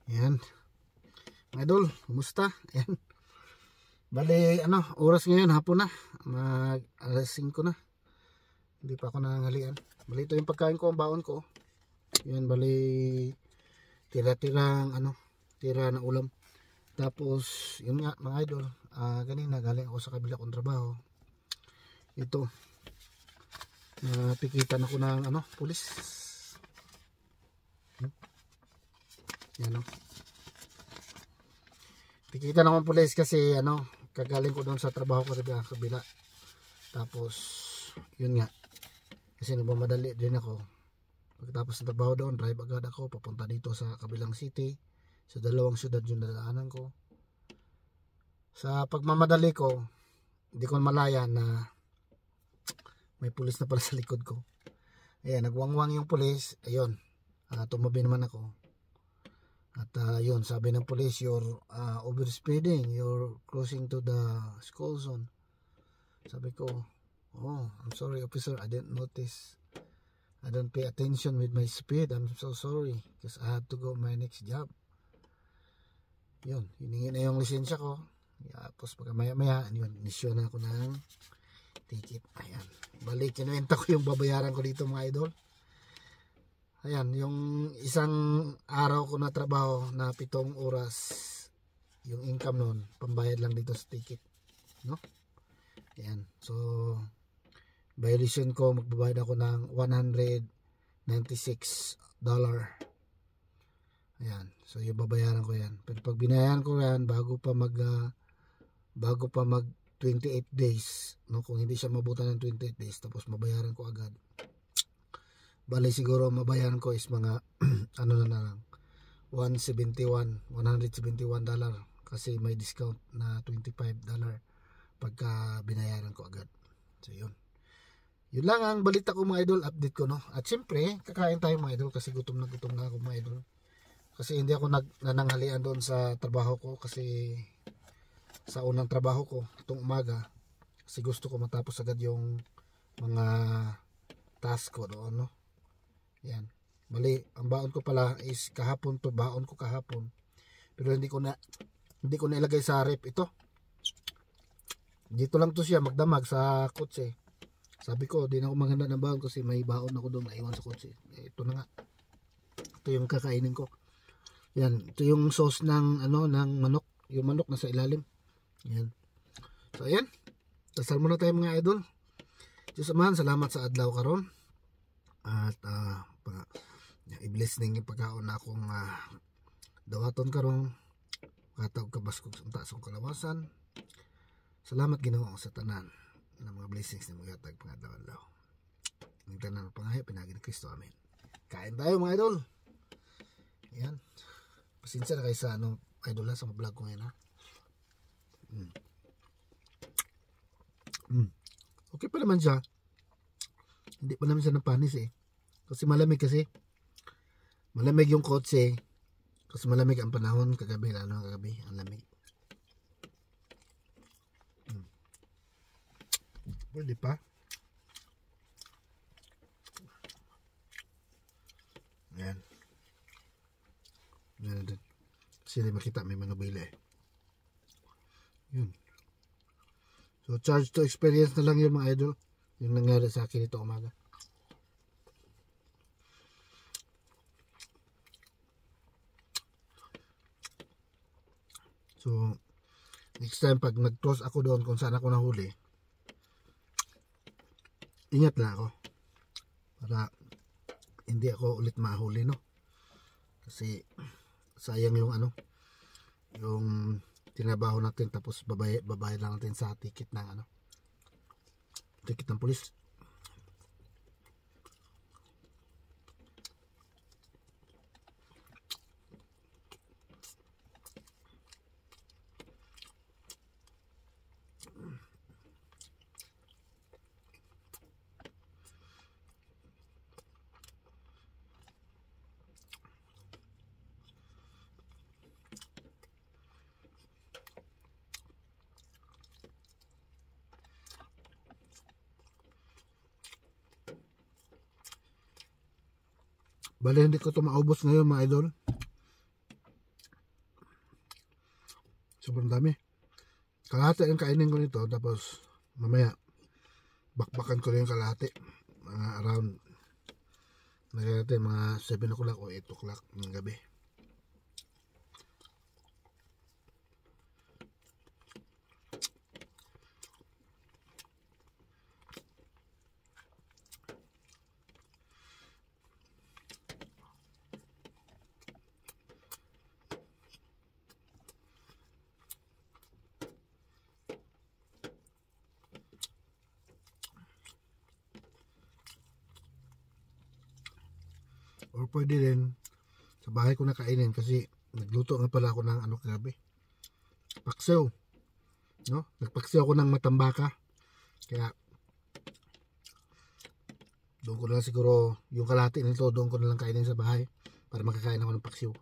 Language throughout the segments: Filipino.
Ayan. Mga idol, kumusta? Ayan. Bali, oras ngayon, hapon na. Mag alas 5 na. Hindi pa ako nananghalian. Bali, ito yung pagkain ko, ang baon ko. Yan, bali, tira-tirang, tira na ulam. Tapos, yun nga, mga idol. Kanina, galing ako sa kabila kong trabaho. Ito. Napikitan ako ng, pulis. Yan, Pikitan ako ng pulis kasi, kagaling ko doon sa trabaho ko sa kabila. Tapos, yun nga. Kasi nagmamadali din ako. Pagkatapos ng trabaho doon, drive agad ako papunta dito sa kabilang city. Sa dalawang syudad yung nadaanan ko. Sa pagmamadali ko, hindi ko malaya na may pulis na pala sa likod ko. Ayan, nagwangwang yung pulis. Ayun, tumabi naman ako. At yun, sabi ng pulis, you're overspeeding. You're closing to the school zone. Sabi ko, oh, I'm sorry officer, I didn't notice. I don't pay attention with my speed. I'm so sorry because I have to go my next job. Yun, hiningi na yung lisensya ko. Tapos pagka maya yun, inisyo na ako ng ticket. Ayan, balik, kinuwenta ko yung babayaran ko dito mga idol. Ayan, yung isang araw ko na trabaho na 7 oras, yung income nun, pambayad lang dito sa ticket, no? Ayan, so violation ko, magbabayad ako ng $196. Ayan, so yung babayaran ko yan. Pero pag binayaran ko yan, bago pa mag 28 days, no? Kung hindi siya mabutan ng 28 days, tapos mabayaran ko agad. Bali siguro mabayaran ko is mga na lang, $171 kasi may discount na $25 pagka binayaran ko agad. So yun lang ang balita ko mga idol, update ko, no? At siyempre kakain tayo mga idol kasi gutom na ako mga idol. Kasi hindi ako nananghalian doon sa trabaho ko kasi sa unang trabaho ko itong umaga, kasi gusto ko matapos agad yung mga task ko doon, no? Yan. Bali, ang baon ko pala is kahapon to, baon ko kahapon. Pero hindi ko na ilagay sa rep ito. Dito lang to siya magdamag sa kotse. Sabi ko, di na ako maghanda ng baon kasi may baon ako doon naiwan sa kotse. Ito na nga. Ito yung kakainin ko. Yan, ito yung sauce ng ng manok. Yung manok nasa ilalim. Yan. So ayan. Dasal muna tayo mga idol. Diyos Amahan, salamat sa adlaw karon. At i-bless ning pagkaon na akong dawaton karon, katawag kabaskog sa taas kong kalawasan. Salamat Ginoo sa tanan ng mga blessings na magatag pangadlaw-adlaw. Ning tanan ng pangayo pinagi ni Kristo, amen. Kain tayo mga idol. Ayan, pasensya na kayo sa idol sa mga vlog ko ngayon, ha. Okay pa naman siya. Hindi pa naman siya napanis kasi malamig malamig yung kotse kasi malamig ang panahon kagabi, kagabi ang lamig. Pwede pa. Ayan, kasi makita may manubila yun. So charge to experience na lang yun mga idol, yung nangyari sa akin ito umaga. So next time pag nag-cross ako doon kung saan ako nahuli, ingat na ako para hindi ako ulit mahuli, no? Kasi sayang yung yung tinabaho natin tapos babayad lang natin sa ticket ng ticket ng pulis. Bali hindi ko ito maubos ngayon mga idol. Sobrang dami. Kalahati ang kainin ko nito. Tapos mamaya bakbakan ko rin yung kalahati. Mga around mga 7 o'clock o 8 o'clock ng gabi. Or pwede rin sa bahay ko na kainin kasi nagluto nga pala ako ng ano kagabi. Paksiw. No? Nagpaksiw ako ng matambaka. Kaya doon ko na lang siguro yung kalahati nito doon ko na lang kainin sa bahay para makakain ako ng paksiw.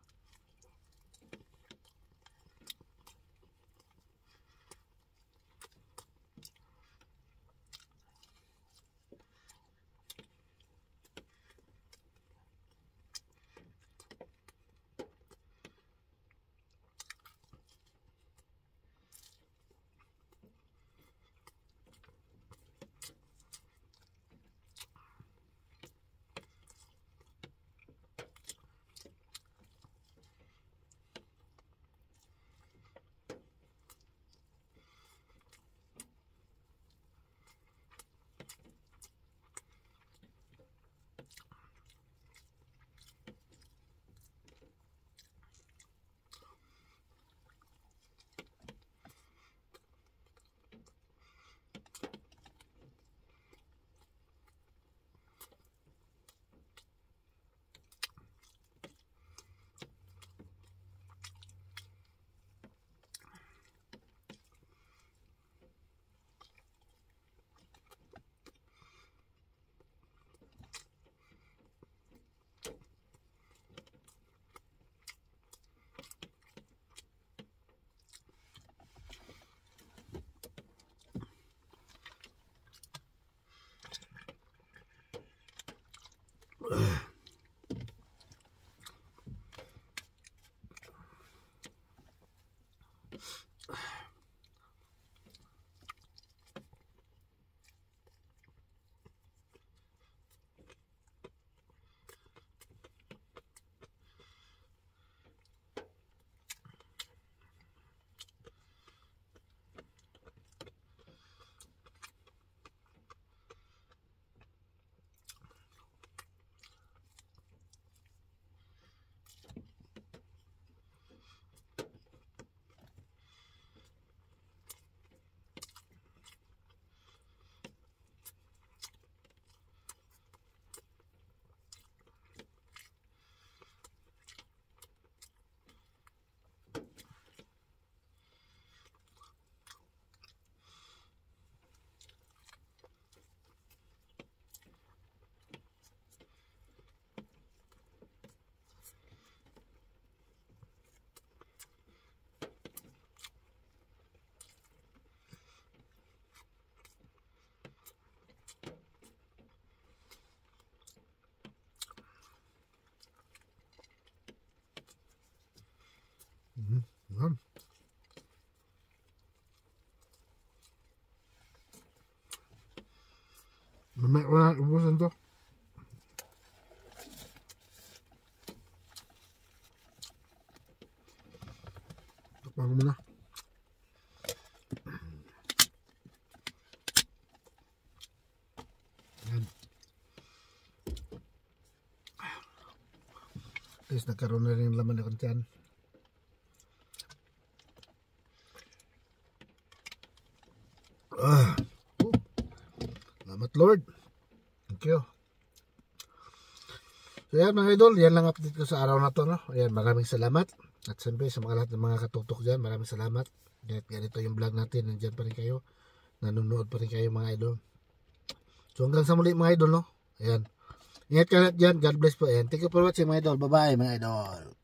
Yan. Mamaya ko na ubusan to. Takpan ko muna. Yan. At least nagkaroon na rin yung laman ng tiyan. Salamat Lord. Thank you. So yan mga idol, yan lang update ko sa araw na to, no? Ayan, maraming salamat. At siyempre sa mga lahat ng mga katutok dyan, maraming salamat. Ganito yung vlog natin, nandyan pa rin kayo. Nanonood pa rin kayo mga idol. So hanggang sa muli mga idol, no? Ayan. Ingat ka na dyan, God bless po. Ayan, thank you for watching mga idol. Bye bye mga idol.